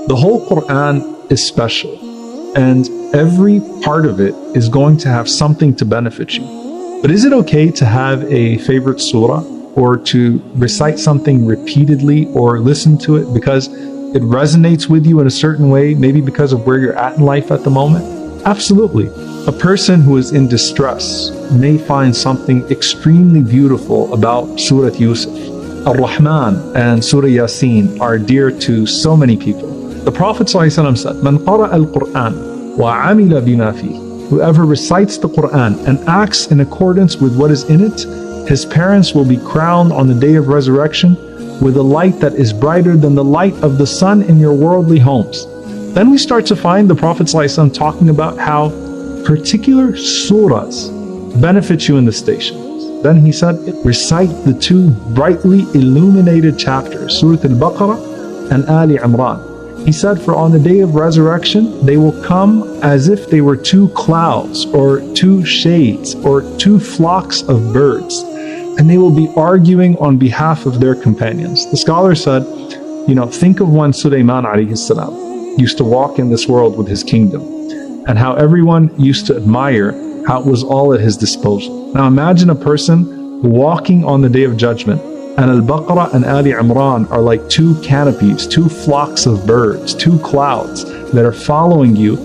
The whole Quran is special, and every part of it is going to have something to benefit you. But is it okay to have a favorite surah, or to recite something repeatedly, or listen to it because it resonates with you in a certain way, maybe because of where you're at in life at the moment? Absolutely. A person who is in distress may find something extremely beautiful about Surah Yusuf. Ar-Rahman and Surah Yasin are dear to so many people. The Prophet ﷺ said, "Man qara al-Qur'an wa amila bima fihi." Whoever recites the Quran and acts in accordance with what is in it, his parents will be crowned on the day of resurrection with a light that is brighter than the light of the sun in your worldly homes. Then we start to find the Prophet ﷺ talking about how particular surahs benefit you in the stations. Then he said, recite the two brightly illuminated chapters, Surah Al-Baqarah and Ali Imran. He said, for on the day of resurrection, they will come as if they were two clouds or two shades or two flocks of birds, and they will be arguing on behalf of their companions. The scholar said, think of when Sulaiman alayhi salam used to walk in this world with his kingdom, and how everyone used to admire how it was all at his disposal. Now imagine a person walking on the day of judgment, and Al-Baqarah and Ali Imran are like two canopies, two flocks of birds, two clouds that are following you,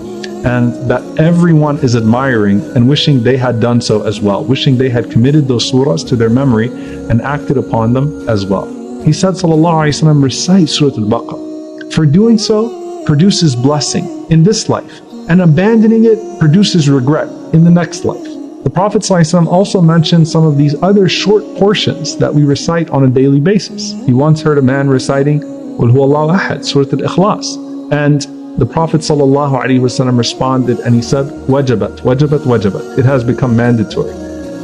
and that everyone is admiring and wishing they had done so as well, wishing they had committed those surahs to their memory and acted upon them as well. He said, sallallahu alaihi wasallam, recite Surah Al-Baqarah. For doing so produces blessing in this life, and abandoning it produces regret in the next life. The Prophet ﷺ also mentioned some of these other short portions that we recite on a daily basis. He once heard a man reciting Qul Huwallahu Ahad, Surah Al-Ikhlas, and the Prophet ﷺ responded and he said, Wajabat, wajabat, wajabat. It has become mandatory.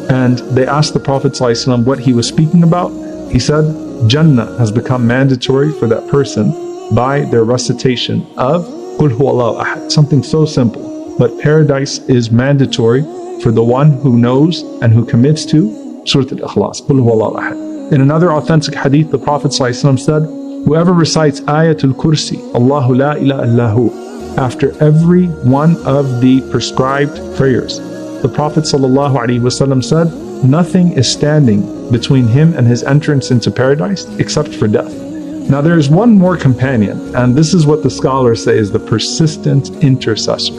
And they asked the Prophet ﷺ what he was speaking about. He said, Jannah has become mandatory for that person by their recitation of Qul Huwallahu Ahad, something so simple. But paradise is mandatory for the one who knows and who commits to Surah Al-Ikhlas, Qul Huwallahu Ahad. In another authentic hadith, the Prophet ﷺ said, whoever recites ayatul kursi, Allahu la ilaha illahu, after every one of the prescribed prayers, the Prophet ﷺ said, nothing is standing between him and his entrance into paradise except for death. Now there is one more companion, and this is what the scholars say is the persistent intercessor.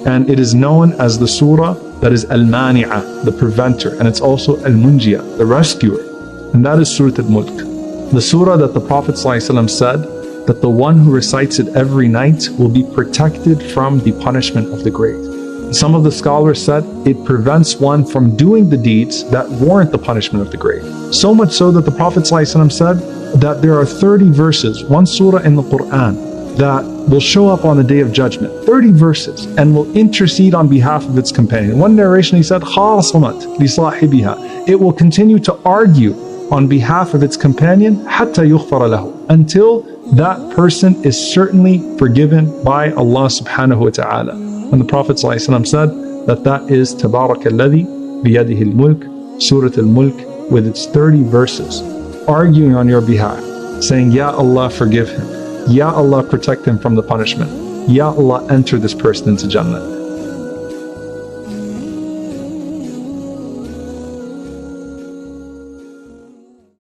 And it is known as the surah that is Al-Mani'ah, the preventer, and it's also Al-Munjiyah, the rescuer, and that is Surah Al-Mulk. The surah that the Prophet ﷺ said that the one who recites it every night will be protected from the punishment of the grave. Some of the scholars said it prevents one from doing the deeds that warrant the punishment of the grave. So much so that the Prophet ﷺ said that there are 30 verses, one surah in the Quran, that will show up on the day of judgment, 30 verses, and will intercede on behalf of its companion. One narration he said, خَاصَمَتْ لِصَاحِبِهَا. It will continue to argue on behalf of its companion حَتَّى يُغْفَرَ لَهُ, until that person is certainly forgiven by Allah subhanahu wa ta'ala. And the Prophet ﷺ said that is تَبَارَكَ الَّذِي بِيَدِهِ الْمُلْكِ, Surah Al-Mulk, with its 30 verses, arguing on your behalf, saying, Ya Allah, forgive him. Ya Allah, protect him from the punishment. Ya Allah, enter this person into Jannah.